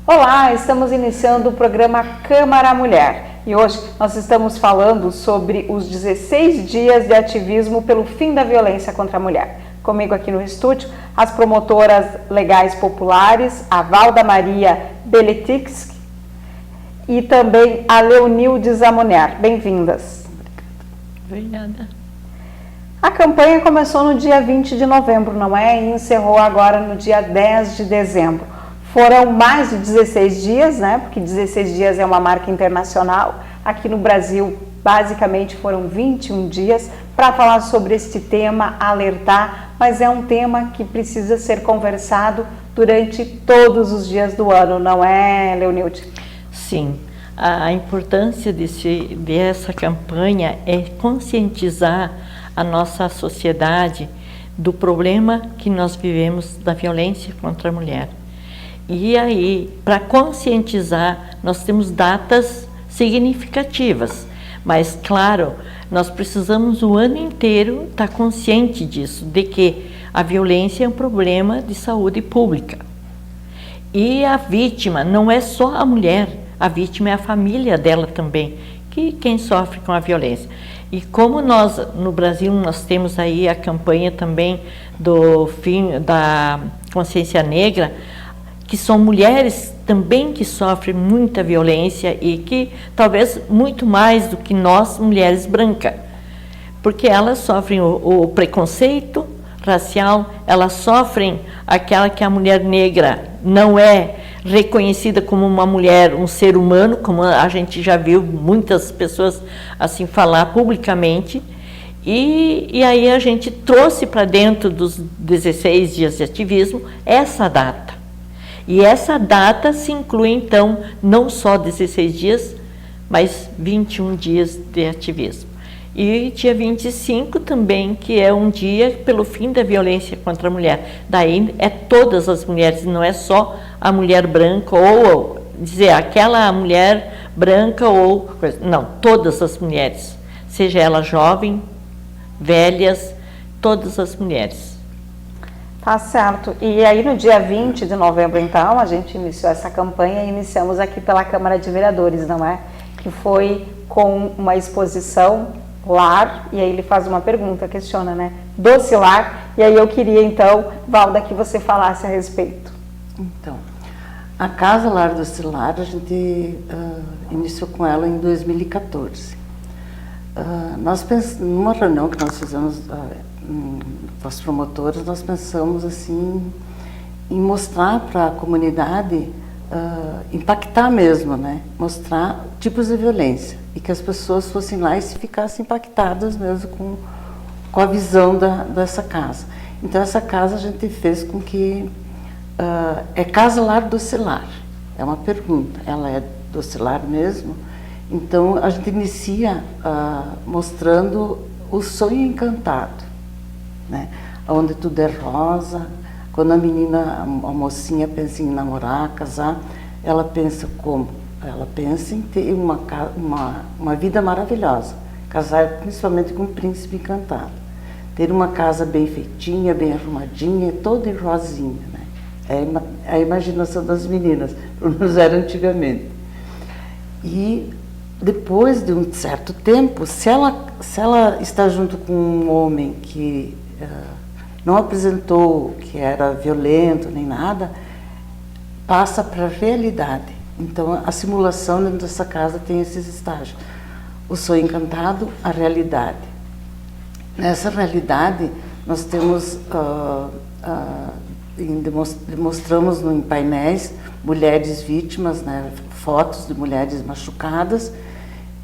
Olá, estamos iniciando o programa Câmara Mulher e hoje nós estamos falando sobre os 16 dias de ativismo pelo fim da violência contra a mulher. Comigo aqui no estúdio, as promotoras legais populares, a Valda Maria Beletix e também a Leonilde Zamoner. Bem-vindas. Obrigada. A campanha começou no dia 20 de novembro, não é? E encerrou agora no dia 10 de dezembro. Foram mais de 16 dias, né? Porque 16 dias é uma marca internacional. Aqui no Brasil, basicamente, foram 21 dias para falar sobre este tema, alertar, mas é um tema que precisa ser conversado durante todos os dias do ano, não é, Leonilde? Sim, a importância dessa campanha é conscientizar a nossa sociedade do problema que nós vivemos da violência contra a mulher. E aí, para conscientizar, nós temos datas significativas, mas, claro, nós precisamos o ano inteiro estar consciente disso, de que a violência é um problema de saúde pública. E a vítima não é só a mulher, a vítima é a família dela também, quem sofre com a violência. E como nós, no Brasil, nós temos aí a campanha também do fim da consciência negra, que são mulheres também que sofrem muita violência e que talvez muito mais do que nós, mulheres brancas, porque elas sofrem o preconceito racial, elas sofrem aquela que a mulher negra não é reconhecida como uma mulher, um ser humano, como a gente já viu muitas pessoas assim falar publicamente, e aí a gente trouxe para dentro dos 16 dias de ativismo essa data. E essa data se inclui, então, não só 16 dias, mas 21 dias de ativismo. E dia 25 também, que é um dia pelo fim da violência contra a mulher. Daí é todas as mulheres, não é só a mulher branca, ou dizer aquela mulher branca, ou não, todas as mulheres, seja ela jovem, velhas, todas as mulheres. Tá certo. E aí no dia 20 de novembro, então, a gente iniciou essa campanha e iniciamos aqui pela Câmara de Vereadores, não é? Que foi com uma exposição lar, e aí ele faz uma pergunta, questiona, né? Doce lar, e aí eu queria então, Valda, que você falasse a respeito. Então, a Casa Lar Doce Lar, a gente iniciou com ela em 2014. Numa reunião que nós fizemos com as promotoras, nós pensamos assim em mostrar para a comunidade, impactar mesmo, né? Mostrar tipos de violência e que as pessoas fossem lá e se ficassem impactadas mesmo com a visão dessa casa. Então essa casa a gente fez com que é Casa Lar Doce Lar, é uma pergunta, ela é doce lar mesmo? Então a gente inicia mostrando o sonho encantado, né? Onde tudo é rosa. Quando a menina, a mocinha pensa em namorar, casar, ela pensa como? Ela pensa em ter uma vida maravilhosa, casar principalmente com um príncipe encantado, ter uma casa bem feitinha, bem arrumadinha, toda em rosinha, né? É a imaginação das meninas, como nos era antigamente. E depois de um certo tempo, se ela está junto com um homem que não apresentou que era violento nem nada, passa para a realidade. Então a simulação dentro dessa casa tem esses estágios: o sonho encantado, a realidade. Nessa realidade nós temos demonstramos em painéis mulheres vítimas, né, fotos de mulheres machucadas,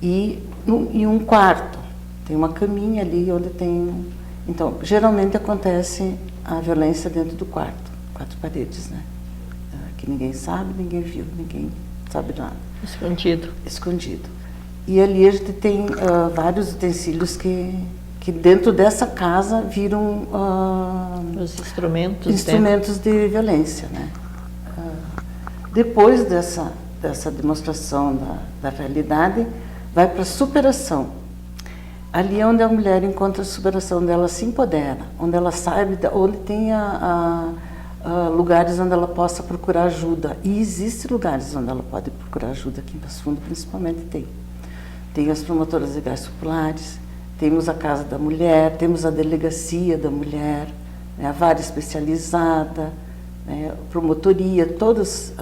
e em um quarto tem uma caminha ali onde tem. Então, geralmente acontece a violência dentro do quarto, 4 paredes, né? Que ninguém sabe, ninguém viu, ninguém sabe nada. Escondido. Escondido. E ali a gente tem vários utensílios que dentro dessa casa viram os instrumentos de violência, né? Depois dessa demonstração da realidade, vai para a superação. Ali é onde a mulher encontra a superação dela, se empodera, onde ela sabe, onde tem lugares onde ela possa procurar ajuda. E existem lugares onde ela pode procurar ajuda, aqui em Passo Fundo principalmente tem. Tem as promotoras legais populares, temos a Casa da Mulher, temos a Delegacia da Mulher, né, a Vara Especializada, né, promotoria, todas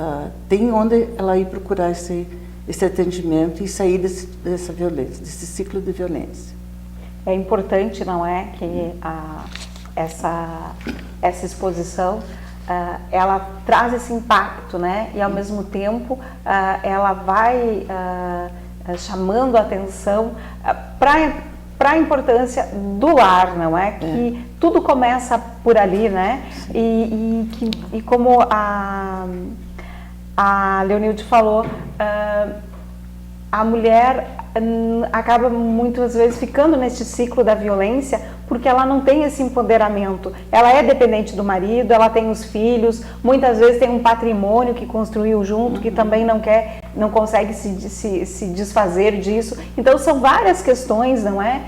tem onde ela ir procurar esse atendimento e sair dessa violência, desse ciclo de violência. É importante, não é, que essa exposição ela traz esse impacto, né? E ao mesmo tempo ela vai chamando a atenção para a importância do lar, não é? Que tudo começa por ali, né? E como a Leonilde falou, a mulher acaba muitas vezes ficando nesse ciclo da violência porque ela não tem esse empoderamento. Ela é dependente do marido, ela tem os filhos, muitas vezes tem um patrimônio que construiu junto, que também não consegue se desfazer disso. Então são várias questões, não é,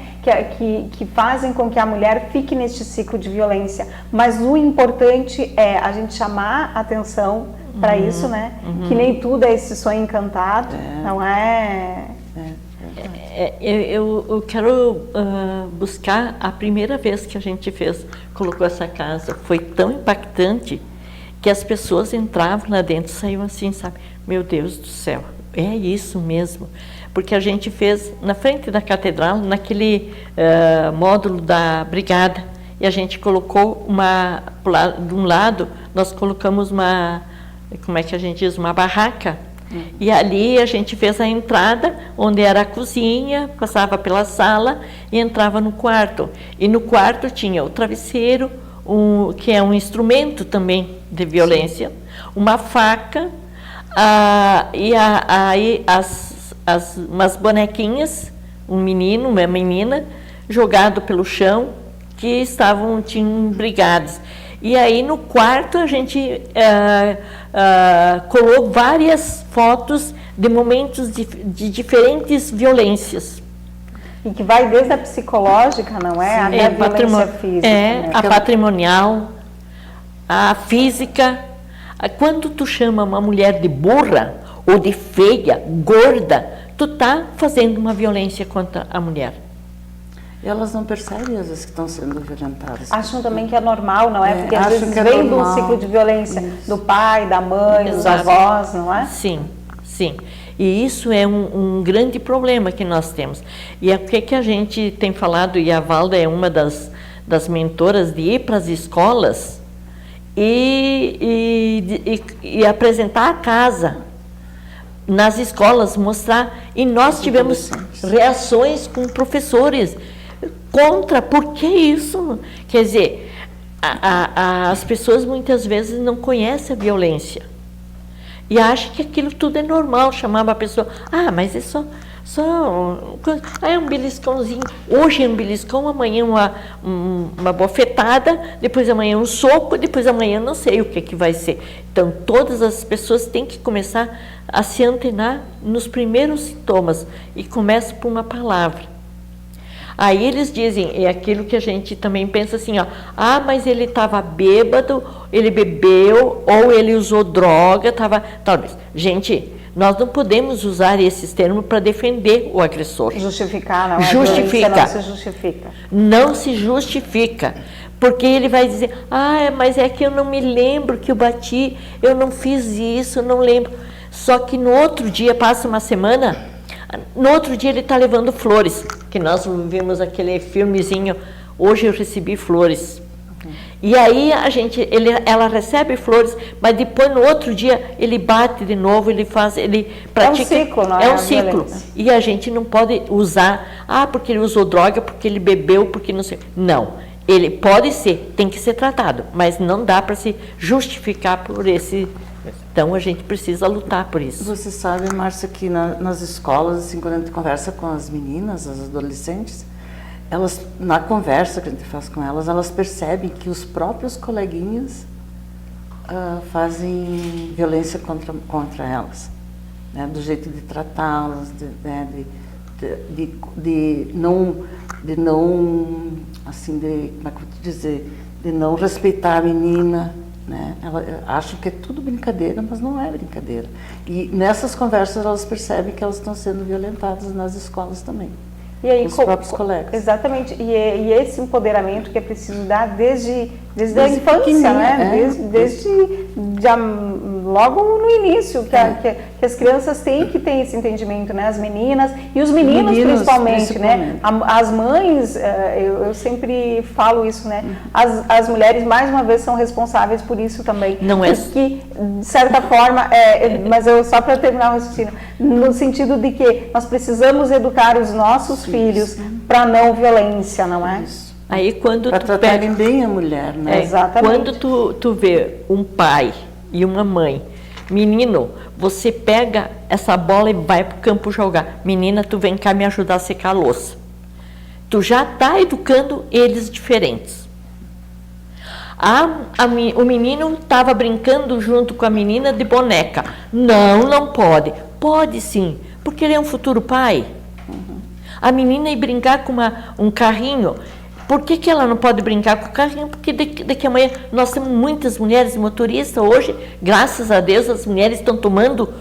que fazem com que a mulher fique neste ciclo de violência. Mas o importante é a gente chamar atenção para isso, né? Que nem tudo é esse sonho encantado, não é? Eu quero buscar a primeira vez que a gente colocou essa casa. Foi tão impactante que as pessoas entravam lá dentro e saíam assim, sabe? Meu Deus do céu, é isso mesmo. Porque a gente fez na frente da catedral, naquele módulo da brigada, e a gente colocou de um lado, nós colocamos como é que a gente diz, uma barraca. E ali a gente fez a entrada, onde era a cozinha, passava pela sala e entrava no quarto. E no quarto tinha o travesseiro, que é um instrumento também de violência, uma faca, e aí umas bonequinhas, um menino, uma menina, jogado pelo chão, que tinham brigadas. E aí no quarto a gente colou várias fotos de momentos de diferentes violências. E que vai desde a psicológica, não é? Até a violência física. Né? A patrimonial, a física. Quando tu chama uma mulher de burra, ou de feia, gorda, tu tá fazendo uma violência contra a mulher. E elas não percebem, às vezes, que estão sendo violentadas. Acham também que é normal, não é? Porque às vezes é vem de um normal. ciclo de violência do pai, da mãe, dos Exato. avós, não é? Sim, sim. E isso é um grande problema que nós temos. E é o que a gente tem falado, e a Valda é uma das mentoras, de ir para as escolas e apresentar a casa nas escolas, mostrar. E nós tivemos reações com professores contra, por que isso? Quer dizer, as pessoas muitas vezes não conhecem a violência e acham que aquilo tudo é normal, chamava a pessoa, mas é só é um beliscãozinho, hoje é um beliscão, amanhã uma bofetada, depois amanhã um soco, depois amanhã não sei o que vai ser. Então todas as pessoas têm que começar a se antenar nos primeiros sintomas e começa por uma palavra. Aí eles dizem, é aquilo que a gente também pensa assim, mas ele estava bêbado, ele bebeu, ou ele usou droga, talvez. Gente, nós não podemos usar esses termos para defender o agressor. Justificar, não é? Justifica. Não se justifica. Não se justifica. Porque ele vai dizer, mas é que eu não me lembro que eu bati, eu não fiz isso, eu não lembro. Só que no outro dia, passa uma semana, no outro dia ele está levando flores, que nós vimos aquele filmezinho, Hoje Eu Recebi Flores. E aí ela recebe flores, mas depois no outro dia ele bate de novo, ele pratica. É um ciclo, não é? É um ciclo. E a gente não pode usar, porque ele usou droga, porque ele bebeu, porque não sei. Não, ele pode ser, tem que ser tratado, mas não dá para se justificar por esse. Então a gente precisa lutar por isso. Você sabe, Márcia, que nas escolas, assim, quando a gente conversa com as meninas, as adolescentes, elas, na conversa que a gente faz com elas, elas percebem que os próprios coleguinhas fazem violência contra elas, né? Do jeito de tratá-las, de não, assim, como é que eu vou te dizer, de não respeitar a menina, né? Elas acham que é tudo brincadeira, mas não é brincadeira. E nessas conversas elas percebem que elas estão sendo violentadas nas escolas também. E aí, os próprios colegas. Exatamente. E esse empoderamento que é preciso dar desde a infância, né? Logo no início, que as crianças têm que ter esse entendimento, né? As meninas e os meninos principalmente, né? As mães, eu sempre falo isso, né? As mulheres, mais uma vez, são responsáveis por isso também. Não é... Porque, de certa forma, mas só para terminar o raciocínio, no sentido de que nós precisamos educar os nossos filhos para não violência, não é? Isso. Aí quando para tratarem bem a mulher, né? Exatamente. Quando tu vê um pai e uma mãe, menino, você pega essa bola e vai pro campo jogar. Menina, tu vem cá me ajudar a secar a louça. Tu já tá educando eles diferentes. O menino estava brincando junto com a menina de boneca. Não pode. Pode sim, porque ele é um futuro pai. A menina ir brincar com um carrinho. Por que ela não pode brincar com o carrinho? Porque daqui a amanhã nós temos muitas mulheres motoristas. Hoje, graças a Deus, as mulheres estão tomando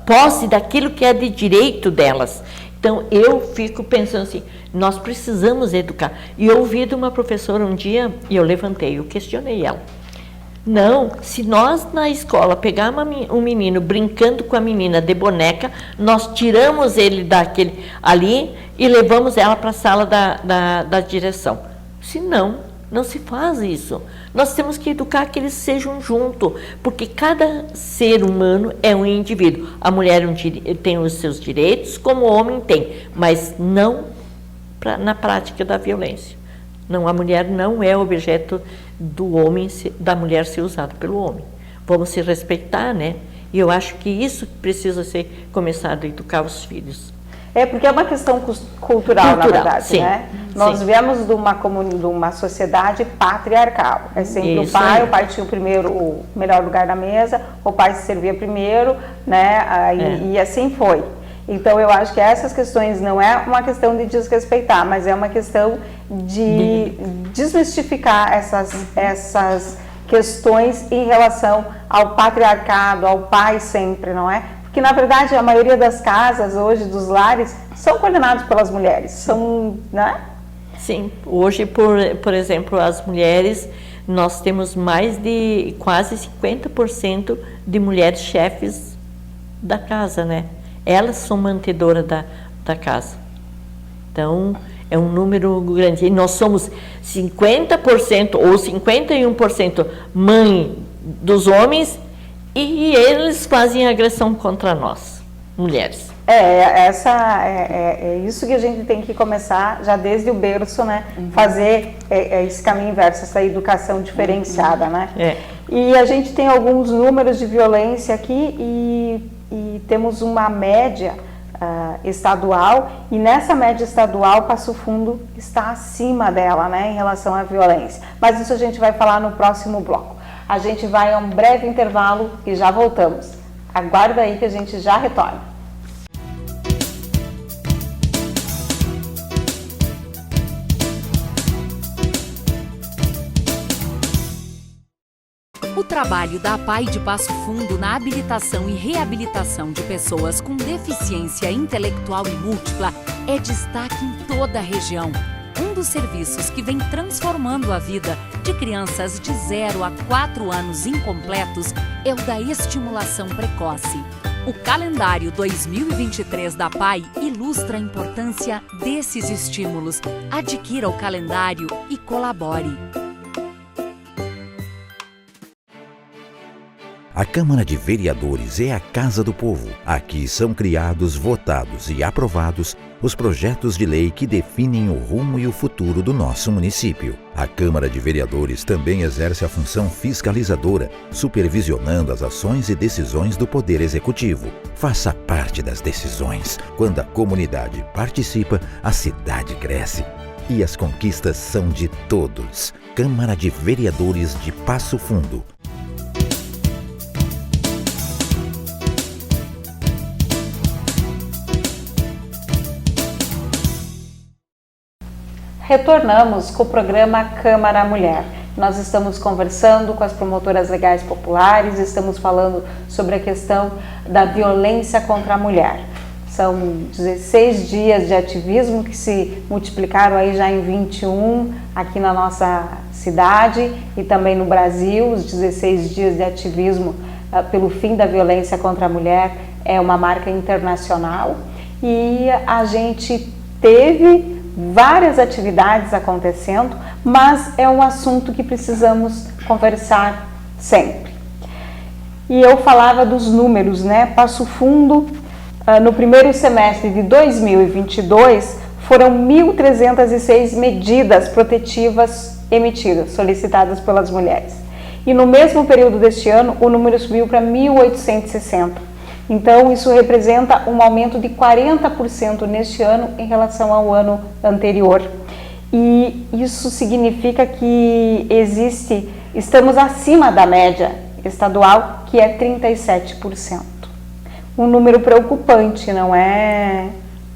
posse daquilo que é de direito delas. Então, eu fico pensando assim, nós precisamos educar. E eu ouvi de uma professora um dia, e eu levantei, eu questionei ela. Não, se nós na escola pegarmos um menino brincando com a menina de boneca, nós tiramos ele daquele ali e levamos ela para a sala da direção. Se não se faz isso. Nós temos que educar que eles sejam juntos, porque cada ser humano é um indivíduo. A mulher tem os seus direitos, como o homem tem, mas não na prática da violência. Não, a mulher não é objeto do homem, da mulher ser usada pelo homem. Vamos se respeitar, né? E eu acho que isso precisa ser começado a educar os filhos. Porque é uma questão cultural, na verdade, sim, né? Nós viemos de uma sociedade patriarcal. É sempre isso, o pai tinha o melhor lugar na mesa, o pai se servia primeiro, né? E assim foi. Então, eu acho que essas questões não é uma questão de desrespeitar, mas é uma questão de desmistificar essas questões em relação ao patriarcado, ao pai sempre, não é? Porque, na verdade, a maioria das casas hoje, dos lares, são coordenados pelas mulheres, são, né? Sim, hoje, por exemplo, as mulheres, nós temos mais de quase 50% de mulheres chefes da casa, né? Elas são mantedoras da casa. Então, é um número grande. E nós somos 50% ou 51% mãe dos homens e eles fazem agressão contra nós, mulheres. É isso que a gente tem que começar já desde o berço, né? Fazer esse caminho inverso, essa educação diferenciada, né? E a gente tem alguns números de violência aqui e temos uma média estadual, e nessa média estadual Passo Fundo está acima dela, né, em relação à violência. Mas isso a gente vai falar no próximo bloco. A gente vai a um breve intervalo e já voltamos. Aguarda aí que a gente já retorna. O trabalho da APAI de Passo Fundo na habilitação e reabilitação de pessoas com deficiência intelectual e múltipla é destaque em toda a região. Um dos serviços que vem transformando a vida de crianças de 0 a 4 anos incompletos é o da estimulação precoce. O calendário 2023 da APAI ilustra a importância desses estímulos. Adquira o calendário e colabore. A Câmara de Vereadores é a Casa do Povo. Aqui são criados, votados e aprovados os projetos de lei que definem o rumo e o futuro do nosso município. A Câmara de Vereadores também exerce a função fiscalizadora, supervisionando as ações e decisões do Poder Executivo. Faça parte das decisões. Quando a comunidade participa, a cidade cresce. E as conquistas são de todos. Câmara de Vereadores de Passo Fundo. Retornamos com o programa Câmara Mulher. Nós estamos conversando com as promotoras legais populares, estamos falando sobre a questão da violência contra a mulher. São 16 dias de ativismo que se multiplicaram aí já em 21 aqui na nossa cidade e também no Brasil. Os 16 dias de ativismo pelo fim da violência contra a mulher é uma marca internacional e a gente teve várias atividades acontecendo, mas é um assunto que precisamos conversar sempre. E eu falava dos números, né? Passo Fundo, no primeiro semestre de 2022, foram 1.306 medidas protetivas emitidas, solicitadas pelas mulheres. E no mesmo período deste ano, o número subiu para 1.860. Então, isso representa um aumento de 40% neste ano em relação ao ano anterior. E isso significa que estamos acima da média estadual, que é 37%. Um número preocupante, não é?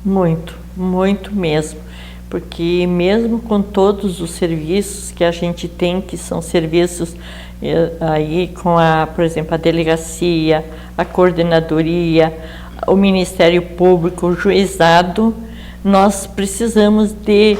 Muito, muito mesmo. Porque mesmo com todos os serviços que a gente tem, que são serviços aí com por exemplo, a delegacia, a coordenadoria, o Ministério Público, o juizado, nós precisamos de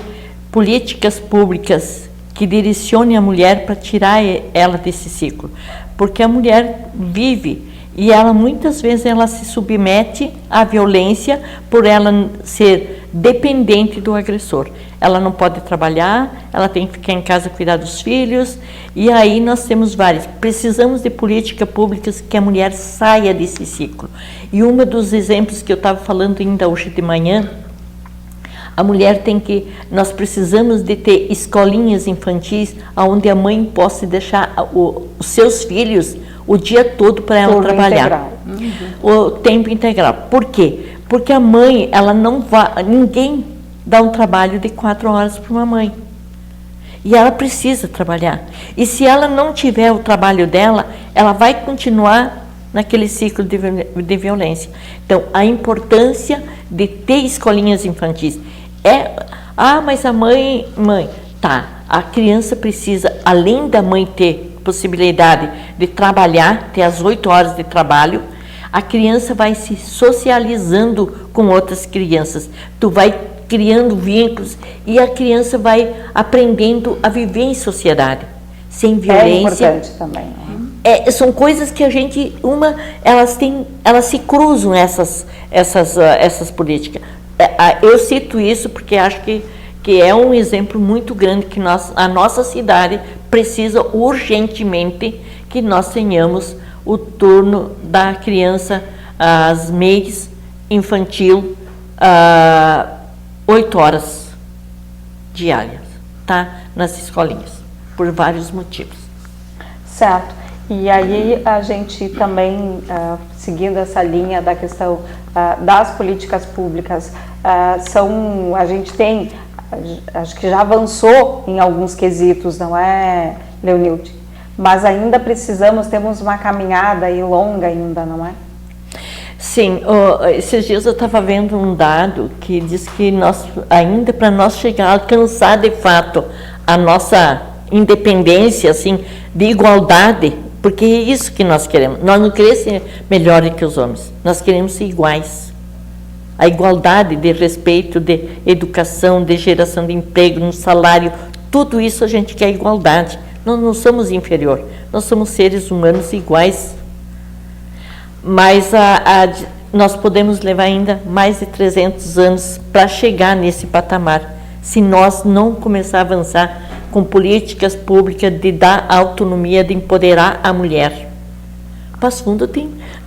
políticas públicas que direcionem a mulher para tirar ela desse ciclo. Porque a mulher vive e ela muitas vezes ela se submete à violência por ela ser dependente do agressor. Ela não pode trabalhar, ela tem que ficar em casa cuidar dos filhos, e aí nós temos várias. Precisamos de políticas públicas que a mulher saia desse ciclo. E um dos exemplos que eu estava falando ainda hoje de manhã, a mulher nós precisamos de ter escolinhas infantis onde a mãe possa deixar os seus filhos o dia todo para ela trabalhar. O tempo integral. Por quê? Porque a mãe, ninguém dá um trabalho de 4 horas para uma mãe. E ela precisa trabalhar. E se ela não tiver o trabalho dela, ela vai continuar naquele ciclo de violência. Então, a importância de ter escolinhas infantis. Mas a mãe, a criança precisa, além da mãe ter possibilidade de trabalhar, ter as 8 horas de trabalho, a criança vai se socializando com outras crianças. Tu vai criando vínculos e a criança vai aprendendo a viver em sociedade, sem violência. É importante também, né? São coisas que a gente, elas se cruzam essas políticas. Eu cito isso porque acho que é um exemplo muito grande que a nossa cidade precisa urgentemente que nós tenhamos o turno da criança, as MEIs, infantil, 8 horas diárias, tá? Nas escolinhas, por vários motivos. Certo. E aí a gente também, seguindo essa linha da questão das políticas públicas, a gente tem, acho que já avançou em alguns quesitos, não é, Leonilde? Mas ainda temos uma caminhada aí longa ainda, não é? Sim, esses dias eu estava vendo um dado que diz que ainda para nós chegar a alcançar de fato a nossa independência, assim, de igualdade, porque é isso que nós queremos. Nós não queremos ser melhores que os homens, nós queremos ser iguais. A igualdade de respeito, de educação, de geração de emprego, no salário, tudo isso a gente quer igualdade. Nós não somos inferior, nós somos seres humanos iguais. Mas nós podemos levar ainda mais de 300 anos para chegar nesse patamar, se nós não começar a avançar com políticas públicas de dar autonomia, de empoderar a mulher. Passo Fundo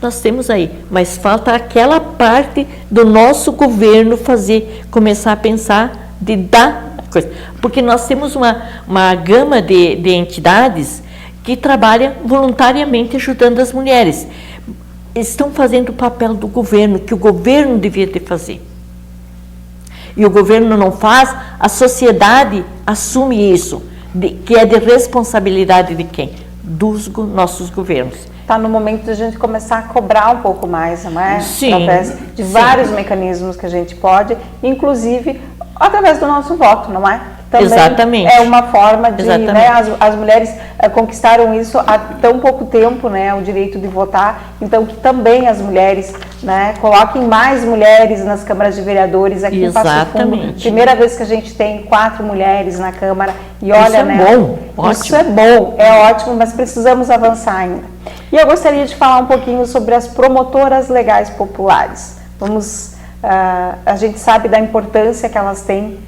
nós temos aí, mas falta aquela parte do nosso governo começar a pensar de dar coisa. Porque nós temos uma gama de entidades que trabalham voluntariamente ajudando as mulheres. Estão fazendo o papel do governo, que o governo devia de fazer. E o governo não faz, a sociedade assume isso, que é de responsabilidade de quem? Dos nossos governos. Está no momento de a gente começar a cobrar um pouco mais, não é? Sim. Através de vários mecanismos que a gente pode, inclusive através do nosso voto, não é? também Exatamente. é uma forma de, Exatamente. né, as mulheres conquistaram isso há tão pouco tempo, né, o direito de votar, então que também as mulheres, né, coloquem mais mulheres nas câmaras de vereadores aqui em Passo Fundo. Exatamente. Primeira vez que a gente tem 4 mulheres na Câmara e olha, Isso é né, bom, isso ótimo. é bom, é ótimo, mas precisamos avançar ainda. E eu gostaria de falar um pouquinho sobre as promotoras legais populares. A gente sabe da importância que elas têm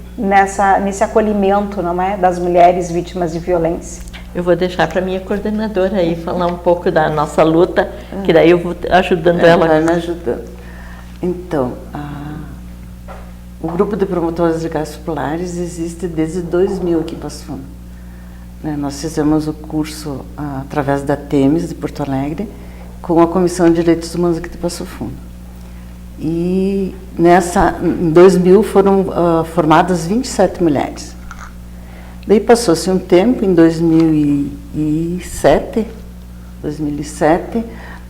nesse acolhimento, não é, das mulheres vítimas de violência. Eu vou deixar para minha coordenadora aí falar um pouco da nossa luta, que daí eu vou ajudando ela. Vai me ajudando. Então, o grupo de promotoras legais populares existe desde 2000 aqui em Passo Fundo. Nós fizemos o curso através da TEMES de Porto Alegre com a Comissão de Direitos Humanos aqui de Passo Fundo. E em 2000 foram formadas 27 mulheres. Daí passou-se um tempo, em 2007,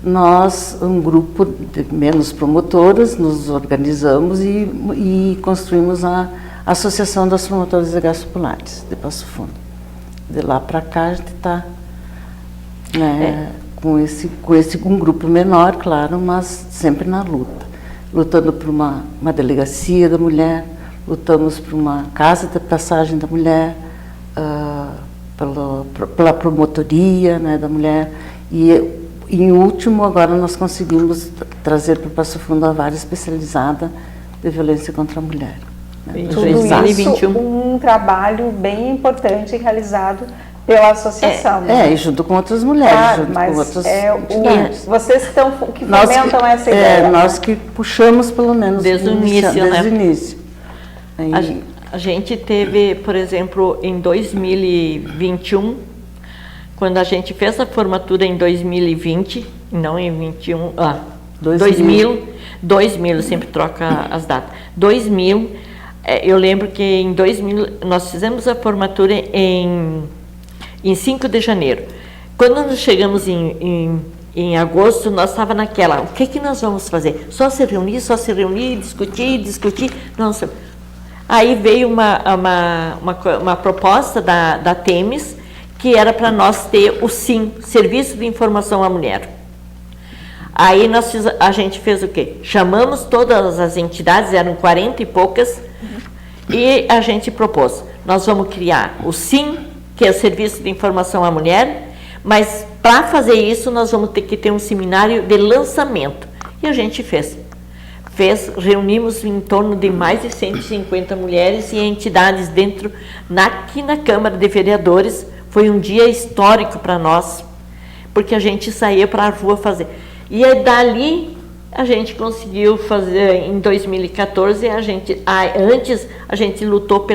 nós, um grupo de menos promotoras, nos organizamos e construímos a Associação das Promotoras Legais Populares de Passo Fundo. De lá para cá a gente está com um grupo menor, claro, mas sempre na luta. Lutando por uma delegacia da mulher, lutamos por uma casa de passagem da mulher, pela promotoria, né, da mulher, e em último agora nós conseguimos trazer para o Passo Fundo a vara especializada de violência contra a mulher. Né? Tudo isso um trabalho bem importante realizado pela associação. E junto com outras mulheres, junto com outras entidades. Vocês que fomentam essa ideia. Nós que puxamos pelo menos desde o início, desde o início. A gente teve, por exemplo, em 2021, quando a gente fez a formatura em 2020, não em 21, 2000, sempre troca as datas. 2000, eu lembro que em 2000 nós fizemos a formatura em 5 de janeiro. Quando nós chegamos em agosto, nós estávamos naquela, o que nós vamos fazer? Só se reunir, discutir. Nossa. Aí veio uma proposta da TEMES, que era para nós ter o SIM, Serviço de Informação à Mulher. Aí a gente fez o quê? Chamamos todas as entidades, eram 40 e poucas, e a gente propôs, nós vamos criar o SIM, que é o Serviço de Informação à Mulher, mas para fazer isso nós vamos ter que ter um seminário de lançamento. E a gente fez. Reunimos em torno de mais de 150 mulheres e entidades aqui na Câmara de Vereadores. Foi um dia histórico para nós, porque a gente saía para a rua fazer. E dali a gente conseguiu fazer, em 2014, antes a gente lutou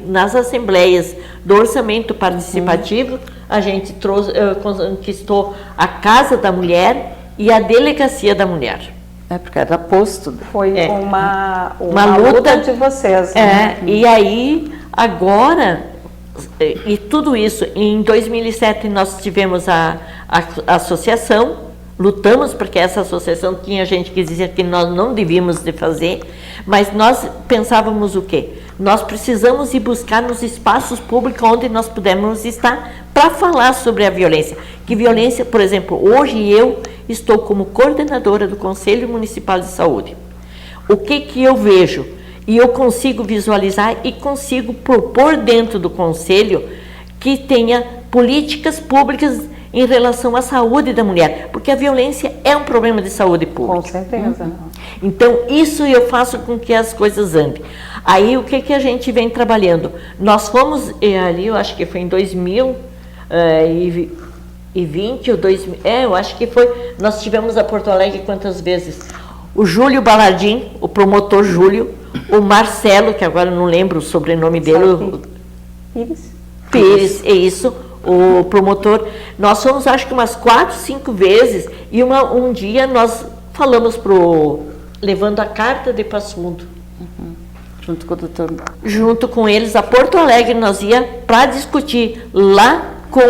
nas assembleias do orçamento participativo, a gente conquistou a Casa da Mulher e a Delegacia da Mulher. Porque era posto. Foi uma luta de vocês. Né? E aí, agora, e tudo isso, em 2007 nós tivemos a associação, lutamos porque essa associação tinha gente que dizia que nós não devíamos de fazer, mas nós pensávamos o quê? Nós precisamos ir buscar nos espaços públicos onde nós pudemos estar para falar sobre a violência. Que violência, por exemplo, hoje eu estou como coordenadora do Conselho Municipal de Saúde. O que eu vejo? E eu consigo visualizar e consigo propor dentro do Conselho que tenha políticas públicas em relação à saúde da mulher, porque a violência é um problema de saúde pública. Com certeza. Então, isso eu faço com que as coisas andem. Aí, o que a gente vem trabalhando? Nós fomos, ali, eu acho que foi em 2020 ou 2000, eu acho que foi, nós tivemos a Porto Alegre quantas vezes? O Júlio Balardim, o promotor Júlio, o Marcelo, que agora não lembro o sobrenome dele. Pires, é isso. O promotor, nós fomos acho que umas 4, 5 vezes e um dia nós falamos levando a carta de Passo Fundo. Junto com o doutor. Junto com eles a Porto Alegre, nós ia para discutir lá com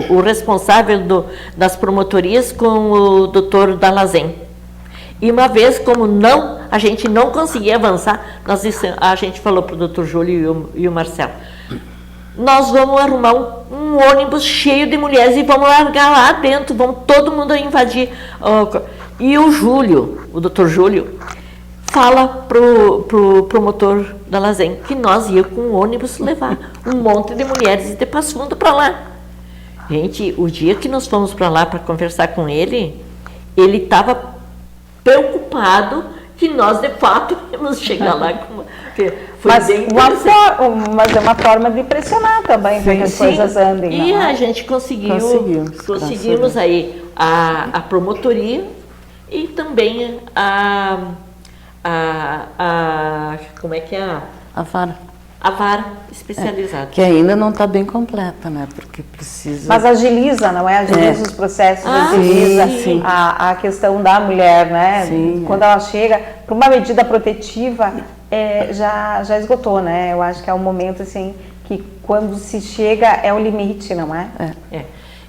o responsável das promotorias, com o doutor Dalazen. E uma vez, como não a gente não conseguia avançar. A gente falou para o Dr. Júlio e o Marcelo, nós vamos arrumar um ônibus cheio de mulheres e vamos largar lá dentro, vamos todo mundo invadir. E o Dr. Júlio, fala pro promotor da Lazen que nós ia com o ônibus levar um monte de mulheres de Passo Fundo para lá. Gente, o dia que nós fomos para lá para conversar com ele estava preocupado que nós, de fato, íamos chegar lá. Mas é uma forma de pressionar também para que as coisas andem. E a gente conseguimos aí a promotoria e também como é que é? A vara especializada. Que ainda não está bem completa, né? Porque precisa... Mas agiliza, não é? Agiliza os processos, agiliza a questão da mulher, né? Sim, quando ela chega para uma medida protetiva, já esgotou, né? Eu acho que é um momento, assim, que quando se chega é o limite, não é?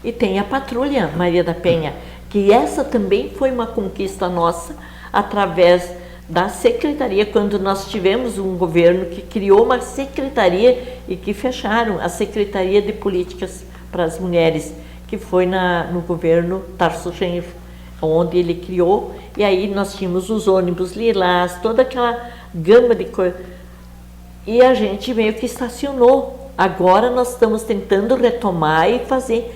E tem a patrulha Maria da Penha, que essa também foi uma conquista nossa através da secretaria, quando nós tivemos um governo que criou uma secretaria e que fecharam a Secretaria de Políticas para as Mulheres, que foi no governo Tarso Genro, onde ele criou, e aí nós tínhamos os ônibus lilás, toda aquela gama de coisas, e a gente meio que estacionou. Agora nós estamos tentando retomar e fazer,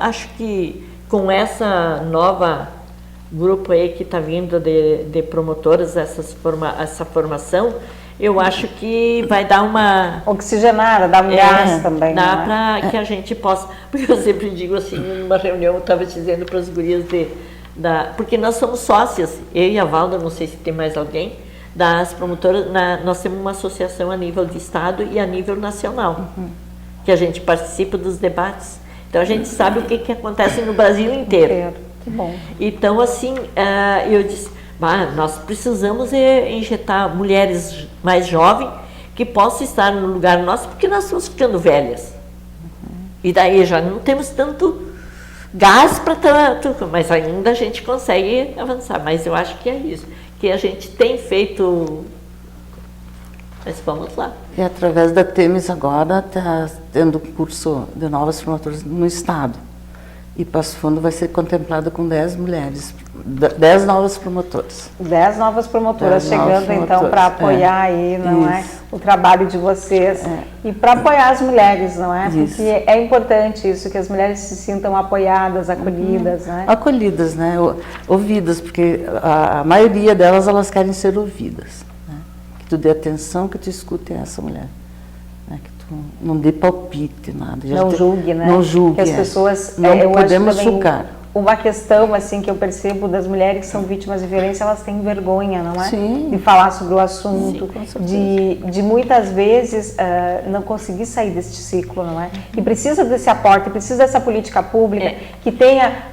acho que com essa nova grupo aí que está vindo de promotoras, essa formação, eu acho que vai dar uma... Oxigenada, dar um gás também. Dá para que a gente possa... Porque eu sempre digo assim, numa reunião eu estava dizendo para as gurias porque nós somos sócias, eu e a Valda, não sei se tem mais alguém, das promotoras, nós temos uma associação a nível de estado e a nível nacional, que a gente participa dos debates. Então a gente sabe o que acontece no Brasil inteiro. Que bom. Então, assim, eu disse, nós precisamos injetar mulheres mais jovens que possam estar no lugar nosso, porque nós estamos ficando velhas. E daí já não temos tanto gás para tanto, mas ainda a gente consegue avançar. Mas eu acho que é isso, que a gente tem feito. Mas vamos lá. E através da Temis agora está tendo um curso de novas promotoras no estado. E Passo Fundo vai ser contemplado com 10 mulheres, 10 novas promotoras. 10 novas promotoras chegando então para apoiar aí, não é? O trabalho de vocês e para apoiar as mulheres, não é? Porque é importante isso, que as mulheres se sintam apoiadas, acolhidas, né? Acolhidas, né? Ouvidas, porque a maioria delas, elas querem ser ouvidas, né? Que tu dê atenção, que tu escute essa mulher. Que tu não dê palpite, nada. Não julgue, né? Não julgue. Que as pessoas... Não podemos julgar. Uma questão, assim, que eu percebo das mulheres que são vítimas de violência, elas têm vergonha, não é? Sim. De falar sobre o assunto, Sim, de muitas vezes não conseguir sair deste ciclo, não é? E precisa desse aporte, precisa dessa política pública que tenha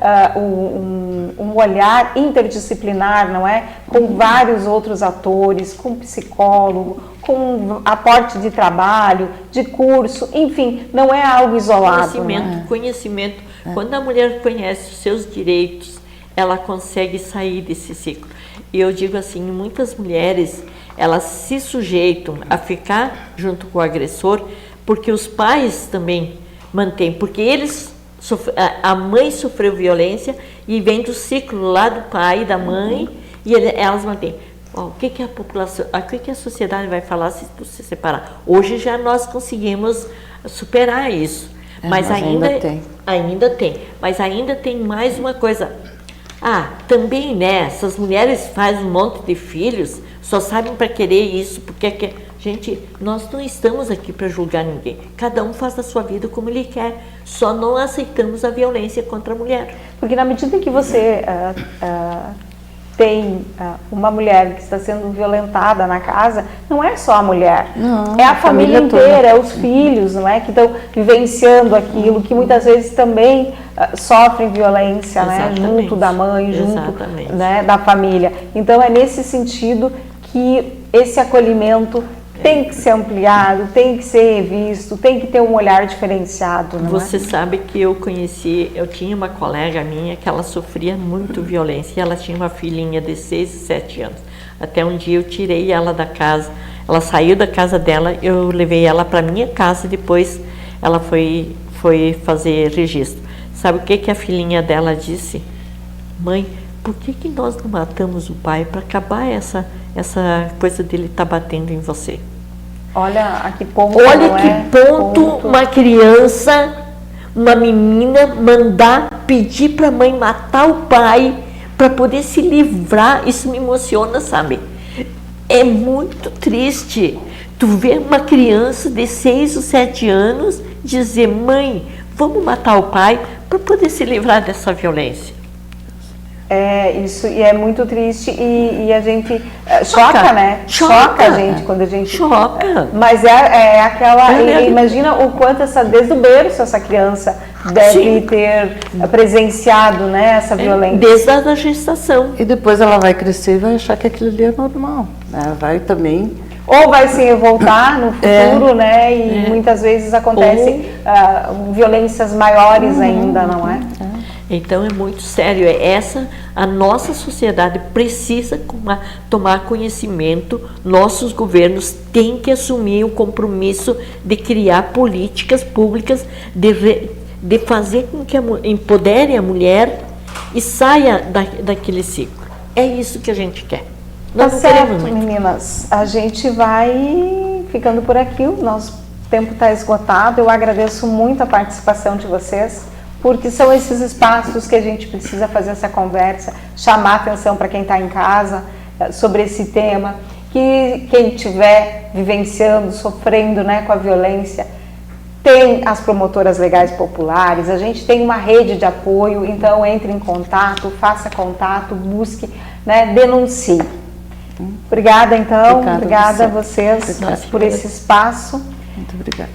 um olhar interdisciplinar, não é? Com vários outros atores, com psicólogo, com aporte de trabalho, de curso, enfim, não é algo isolado. Conhecimento. Quando a mulher conhece os seus direitos, ela consegue sair desse ciclo. E eu digo assim, muitas mulheres, elas se sujeitam a ficar junto com o agressor, porque os pais também mantêm, porque a mãe sofreu violência e vem do ciclo lá do pai e da mãe, e elas mantêm. O que a população, o que a sociedade vai falar se separar? Hoje já nós conseguimos superar isso. Mas ainda tem. Mas ainda tem mais uma coisa. Também, né? Essas mulheres fazem um monte de filhos, só sabem para querer isso, porque, gente, nós não estamos aqui para julgar ninguém. Cada um faz a sua vida como ele quer. Só não aceitamos a violência contra a mulher. Porque na medida que você tem uma mulher que está sendo violentada na casa, não é só a mulher, é a família inteira, é os filhos, não é, que estão vivenciando aquilo, que muitas vezes também sofrem violência, né, junto da mãe, junto, né, da família. Então é nesse sentido que esse acolhimento tem que ser ampliado, tem que ser revisto, tem que ter um olhar diferenciado. Não Você sabe que eu tinha uma colega minha que ela sofria muito violência, e ela tinha uma filhinha de 6 e 7 anos. Até um dia eu tirei ela da casa, ela saiu da casa dela, eu levei ela para minha casa, depois ela foi fazer registro. Sabe o que a filhinha dela disse? Mãe, por que nós não matamos o pai para acabar essa coisa dele estar batendo em você? Olha a que ponto. Olha que ponto uma criança, uma menina, mandar pedir para a mãe matar o pai para poder se livrar. Isso me emociona, sabe? É muito triste tu ver uma criança de 6 ou 7 anos dizer: mãe, vamos matar o pai para poder se livrar dessa violência. É isso, e é muito triste, e a gente choca, né? Choca a gente quando a gente... Choca. Mas é aquela... Imagina o quanto desde o berço essa criança deve ter presenciado, né, essa violência. Desde a gestação. E depois ela vai crescer e vai achar que aquilo ali é normal, né? Vai também... Ou vai se revoltar no futuro, né? E muitas vezes acontecem violências maiores ainda, não é? Então é muito sério, a nossa sociedade precisa tomar conhecimento, nossos governos têm que assumir o compromisso de criar políticas públicas, de fazer com que empodere a mulher e saia daquele ciclo. É isso que a gente quer. Tá certo, meninas, a gente vai ficando por aqui, o nosso tempo está esgotado. Eu agradeço muito a participação de vocês, porque são esses espaços que a gente precisa fazer essa conversa, chamar atenção para quem está em casa sobre esse tema, que quem estiver vivenciando, sofrendo, né, com a violência, tem as promotoras legais populares, a gente tem uma rede de apoio, então entre em contato, faça contato, busque, né, denuncie. Obrigada, então, obrigada a vocês por esse espaço. Muito obrigada.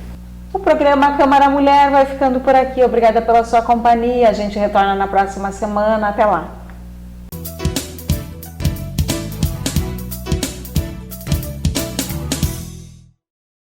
O programa Câmara Mulher vai ficando por aqui. Obrigada pela sua companhia. A gente retorna na próxima semana. Até lá.